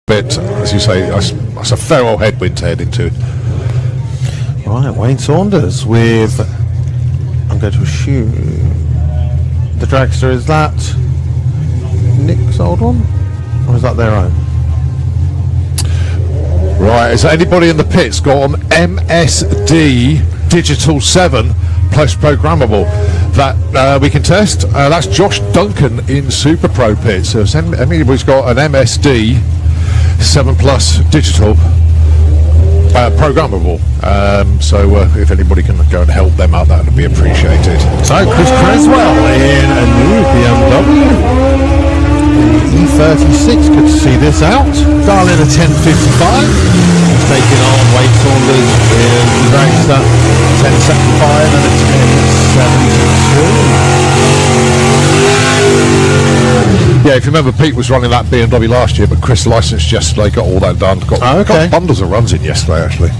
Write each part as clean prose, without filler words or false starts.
bit, as you say, that's a fair old headwind to head into. Right, Wayne Saunders with, I'm going to assume, the dragster. Is that Nick's old one, or is that their own? Right, is anybody in the pits got an MSD Digital 7 plus programmable that we can test? That's Josh Duncan in Super Pro pits. So if anybody's got an MSD 7 Plus Digital programmable, so if anybody can go and help them out, that would be appreciated. So Chris Creswell in a new BMW E36. Good to see this out. Dial in a 1055. Taking on Wade Saunders in the dragster 1075 and a 1072. Yeah, if you remember, Pete was running that BMW last year, but Chris licensed yesterday, got all that done. Got bundles of runs in yesterday, actually.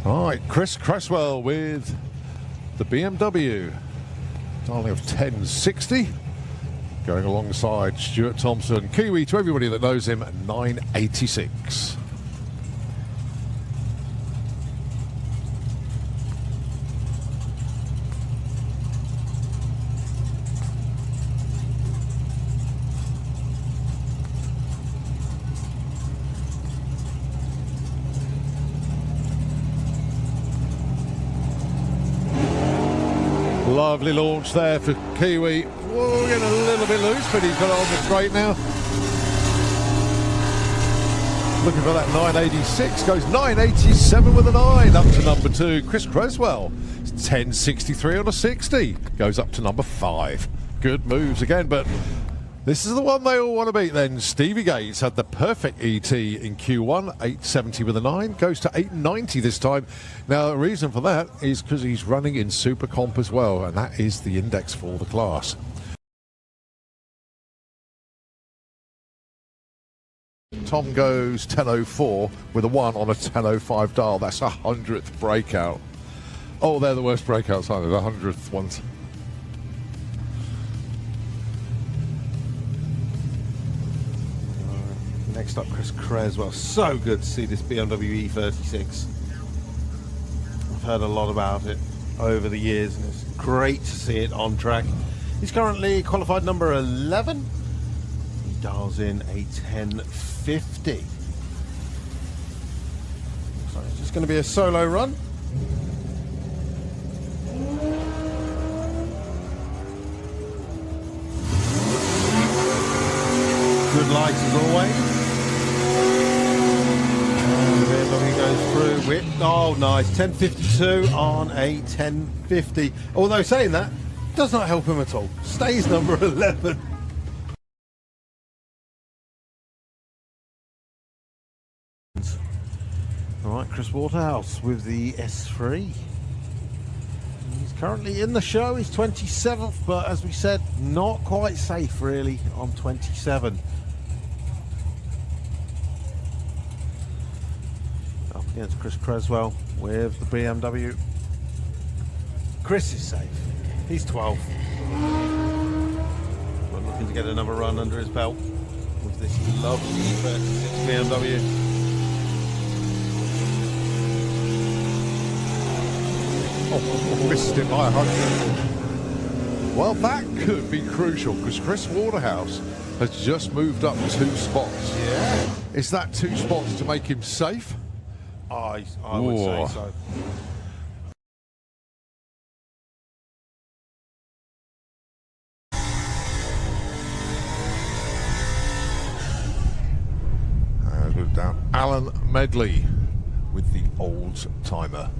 All right, Chris Creswell with the BMW. Dialing of 1060. Going alongside Stuart Thompson. Kiwi, to everybody that knows him, 986. Lovely launch there for Kiwi. Whoa, getting a little bit loose, but he's got it on the straight now. Looking for that 986, goes 987 with a 9, up to number 2. Chris Creswell, 1063 on a 60, goes up to number 5. Good moves again, but this is the one they all want to beat then. Stevie Gates had the perfect ET in Q1, 870 with a 9, goes to 890 this time. Now, the reason for that is because he's running in Super Comp as well, and that is the index for the class. Tom goes 1004 with a 1 on a 1005 dial. That's a 100th breakout. Oh, they're the worst breakouts, aren't they? The 100th ones. Next up, Chris Creswell. So good to see this BMW E36. I've heard a lot about it over the years, and it's great to see it on track. He's currently qualified number 11. He dials in a 1050. So it's just going to be a solo run. Good lights as always. And the BMW goes through with, oh nice, 1052 on a 1050. Although saying that, does not help him at all. Stays number 11. Alright, Chris Waterhouse with the S3. He's currently in the show, he's 27th, but as we said, not quite safe really on 27. Up against Chris Creswell with the BMW. Chris is safe, he's 12th. We're looking to get another run under his belt with this lovely 36 BMW. Oh, missed it by 100. Well, that could be crucial because Chris Waterhouse has just moved up 2 spots. Yeah. Is that 2 spots to make him safe? I would say so. Down Alan Medley with the old timer.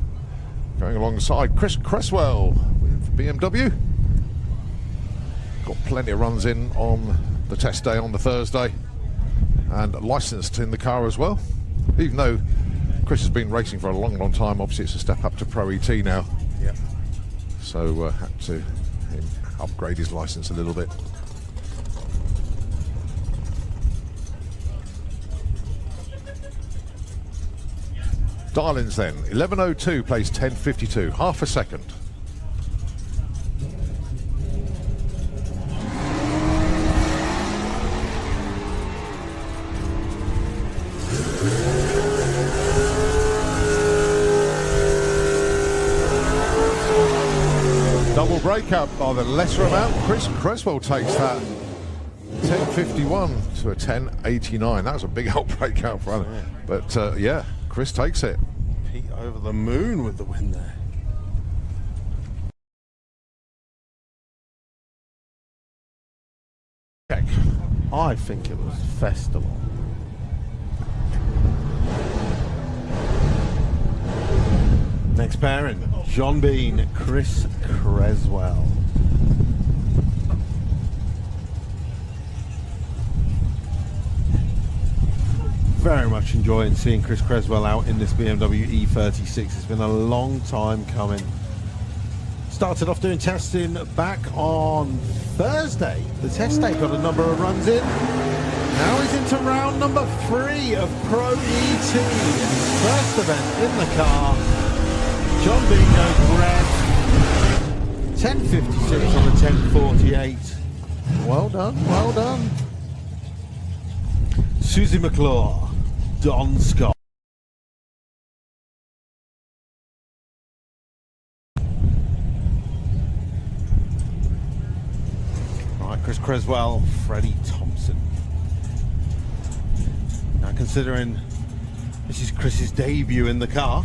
Going alongside Chris Creswell with BMW. Got plenty of runs in on the test day on the Thursday and licensed in the car as well. Even though Chris has been racing for a long time, obviously it's a step up to Pro ET now. Yeah. So had to upgrade his license a little bit. Dial-ins then. 11:02 plays 10:52. Half a second. Double breakout by the lesser amount. Chris Creswell takes that 10:51 to a 10:89. That was a big old breakout for him. But yeah, Chris takes it. Pete over the moon with the win there. Check. I think it was Festival. Next pairing, John Bean, Chris Creswell. Very much enjoying seeing Chris Creswell out in this BMW E36. It's been a long time coming. Started off doing testing back on Thursday. The test day got a number of runs in. Now he's into round number 3 of Pro ET. His first event in the car. John Bean goes red. 10:56 on the 10:48. Well done, well done. Susie McClure, Don Scott. Right, Chris Creswell, Freddie Thompson. Now considering this is Chris's debut in the car,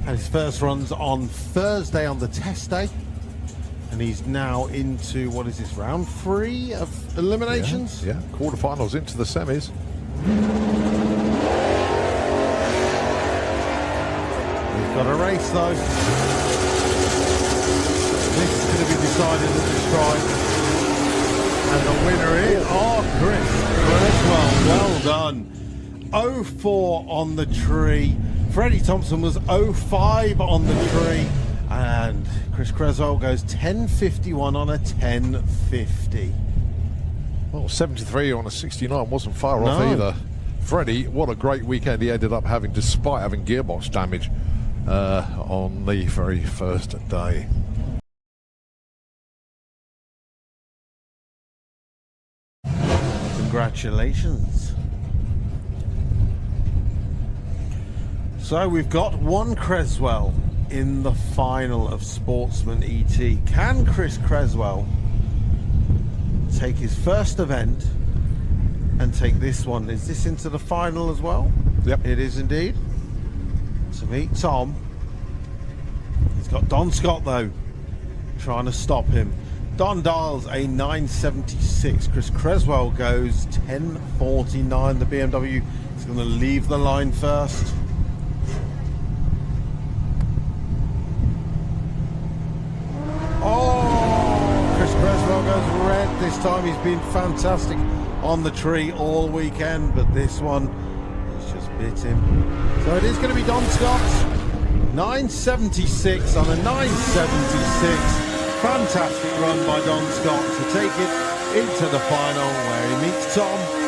had his first runs on Thursday on the test day, and he's now into, what is this, round 3 of eliminations? Yeah, quarterfinals into the semis. He's got a race though. This is going to be decided at the stripe. And the winner is, Chris Creswell, well done. 0-4 on the tree. Freddie Thompson was 0-5 on the tree. And Chris Creswell goes 10:51 on a 10:50. Well, 73 on a 69 wasn't far off either. Freddie, what a great weekend he ended up having, despite having gearbox damage on the very first day. Congratulations. So we've got one Creswell in the final of Sportsman ET. Can Chris Creswell take his first event and take this one? Is this into the final as well? Yep. It is indeed. So meet Tom. He's got Don Scott though, trying to stop him. Don dials a 976. Chris Creswell goes 1049. The BMW is going to leave the line first. Chris Creswell goes red. This time he's been fantastic on the tree all weekend, but this one has just bit him. So it is going to be Don Scott. 976 on a 976. Fantastic run by Don Scott to take it into the final where he meets Tom.